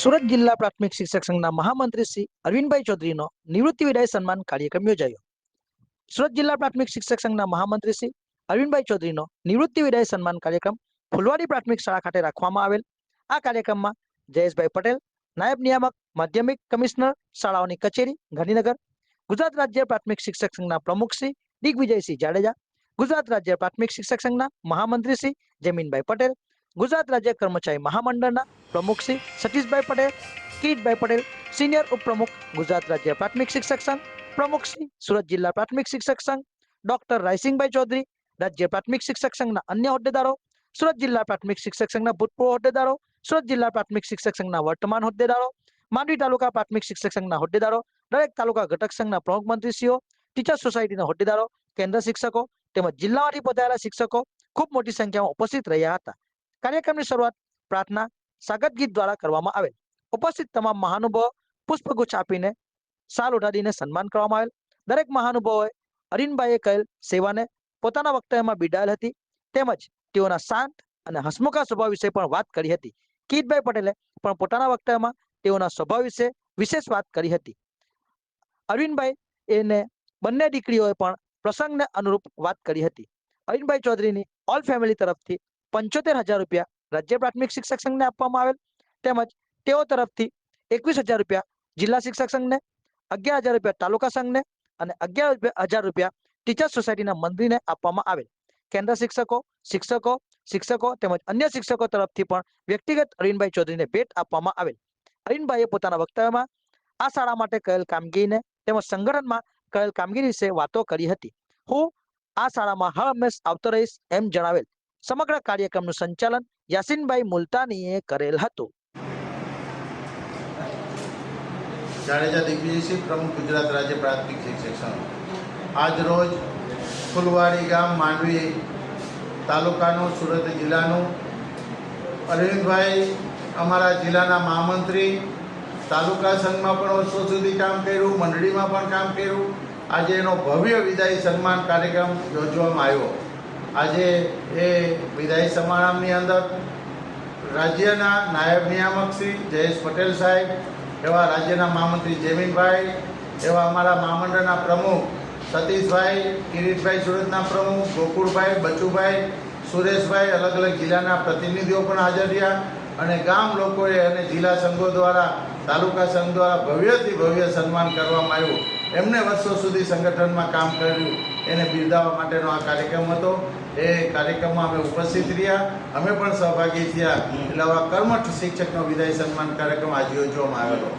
સુરત જિલ્લા પ્રાથમિક શિક્ષક સંઘના મહામંત્રી શ્રી અરવિંદભાઈ ચૌધરીનો નિવૃત્તિ વિદાય સન્માન કાર્યક્રમ યોજાયો. સુરત જિલ્લા પ્રાથમિક શિક્ષક સંઘના મહામંત્રી શ્રી અરવિંદભાઈ ચૌધરીનો નિવૃત્તિ વિદાય સન્માન કાર્યક્રમ ફુલવાડી પ્રાથમિક શાળા ખાતે રાખવામાં આવેલ. આ કાર્યક્રમમાં જયેશભાઈ પટેલ, નાયબ નિયામક માધ્યમિક કમિશનર શાળાઓની કચેરી ગાંધીનગર, ગુજરાત રાજ્ય પ્રાથમિક શિક્ષક સંઘના પ્રમુખ શ્રી દિગ્વિજયસિંહ જાડેજા, ગુજરાત રાજ્ય પ્રાથમિક શિક્ષક સંઘના મહામંત્રી શ્રી જમીનભાઈ પટેલ, ગુજરાત રાજ્ય કર્મચારી મહામંડળના પ્રમુખ શ્રી સતીશભાઈ પટેલ, કિરીટભાઈ પટેલ, સિનિયર ઉપપ્રમુખ ગુજરાત રાજ્ય પ્રાથમિક શિક્ષક સંઘ, પ્રમુખ શ્રી સુરત જિલ્લા પ્રાથમિક શિક્ષક સંઘ ડોક્ટર રાયસિંગભાઈ ચૌધરી, રાજ્ય પ્રાથમિક શિક્ષક સંઘના અન્ય હોદ્દેદારો, સુરત જિલ્લા પ્રાથમિક શિક્ષક સંઘના ભૂતપૂર્વ હોદ્દેદારો, સુરત જિલ્લા પ્રાથમિક શિક્ષક સંઘના વર્તમાન હોદ્દેદારો, માંડવી તાલુકા પ્રાથમિક શિક્ષક સંઘના હોદ્દેદારો, દરેક તાલુકા ઘટક સંઘના પ્રમુખ મંત્રીશ્રીઓ, ટીચર્સ સોસાયટીના હોદ્દેદારો, કેન્દ્ર શિક્ષકો તેમજ જિલ્લામાંથી પધારેલા શિક્ષકો ખૂબ મોટી સંખ્યામાં ઉપસ્થિત રહ્યા હતા. કાર્યક્રમની શરૂઆત પ્રાર્થના સ્વાગત ગીત દ્વારા કરવામાં આવેલ. ઉપસ્થિત તમામ મહાનુભાવો પુષ્પગુચ્છ આપીને શાલ ઓઢાડીને સન્માન કરવામાં આવેલ. દરેક મહાનુભાવોએ અરવિંદભાઈએ કરેલ સેવાને પોતાના વક્તવ્યમાં બિરદાવેલ હતી તેમજ તેઓના શાંત અને હસમુખા સ્વભાવ વિશે પણ વાત કરી હતી. કિરીટભાઈ પટેલે પણ પોતાના વક્તવ્યમાં તેઓના સ્વભાવ વિશે વિશેષ વાત કરી હતી. અરવિંદભાઈ એને બંને દીકરીઓએ પણ પ્રસંગને અનુરૂપ વાત કરી હતી. અરવિંદભાઈ ચૌધરીની ઓલ ફેમિલી તરફથી 75,000 રૂપિયા રાજ્ય પ્રાથમિક શિક્ષક સંઘને આપવામાં આવેલ તેમજ તેઓ તરફથી 21,000 રૂપિયા જિલ્લા શિક્ષક સંઘને, 11,000 રૂપિયા તાલુકા સંઘને અને 11,000 રૂપિયા ટીચર્સ સોસાયટીના મંત્રીને આપવામાં આવેલ. કેન્દ્ર શિક્ષકો તેમજ અન્ય શિક્ષકો તરફથી પણ વ્યક્તિગત અરવિંદભાઈ ચૌધરીને ભેટ આપવામાં આવેલ. અરવિંદભાઈએ પોતાના વક્તવ્યમાં આ શાળા માટે કરેલ કામગીરીને તેમજ સંગઠનમાં કરેલ કામગીરી વિશે વાતો કરી હતી. હું આ શાળામાં હર હંમેશ આવતો રહીશ એમ જણાવેલ. સમગ્ર કાર્યક્રમનું સંચાલન યાસીનભાઈ મુલતાનીએ કરેલ હતું. જાડેજા દિગ્વિજયસિંહ, પ્રમુખ ગુજરાત રાજ્ય પ્રાથમિક શિક્ષક સંઘ. આજ રોજ ફુલવાડી ગામ, માંડવી તાલુકાનું, સુરત જિલ્લાનું અરવિંદભાઈ અમારા જિલ્લાના મહામંત્રી, તાલુકા સંઘમાં પણ વર્ષો સુધી કામ કર્યું, મંડળીમાં પણ કામ કર્યું. આજે એનો ભવ્ય વિદાય સન્માન કાર્યક્રમ યોજવામાં આવ્યો. આજે એ વિદાય સમારંભની અંદર રાજ્યના નાયબ નિયામક શ્રી જયેશ પટેલ સાહેબ, એવા રાજ્યના મહામંત્રી જમીનભાઈ, એવા અમારા મહામંડળના પ્રમુખ સતીશભાઈ, કિરીટભાઈ સુરતના પ્રમુખ, ગોકુળભાઈ, બચુભાઈ, સુરેશભાઈ, અલગ અલગ જિલ્લાના પ્રતિનિધિઓ પણ હાજર રહ્યા અને ગામ લોકોએ અને જિલ્લા સંઘો દ્વારા, તાલુકા સંઘ દ્વારા ભવ્યથી ભવ્ય સન્માન કરવામાં આવ્યું. એમને વર્ષો સુધી સંગઠનમાં કામ કર્યું એને બિરદાવવા માટેનો આ કાર્યક્રમ હતો. એ કાર્યક્રમમાં અમે ઉપસ્થિત રહ્યા, અમે પણ સહભાગી થયા. એટલે આવા કર્મઠ શિક્ષકનો વિદાય સન્માન કાર્યક્રમ આજે યોજવામાં આવેલો.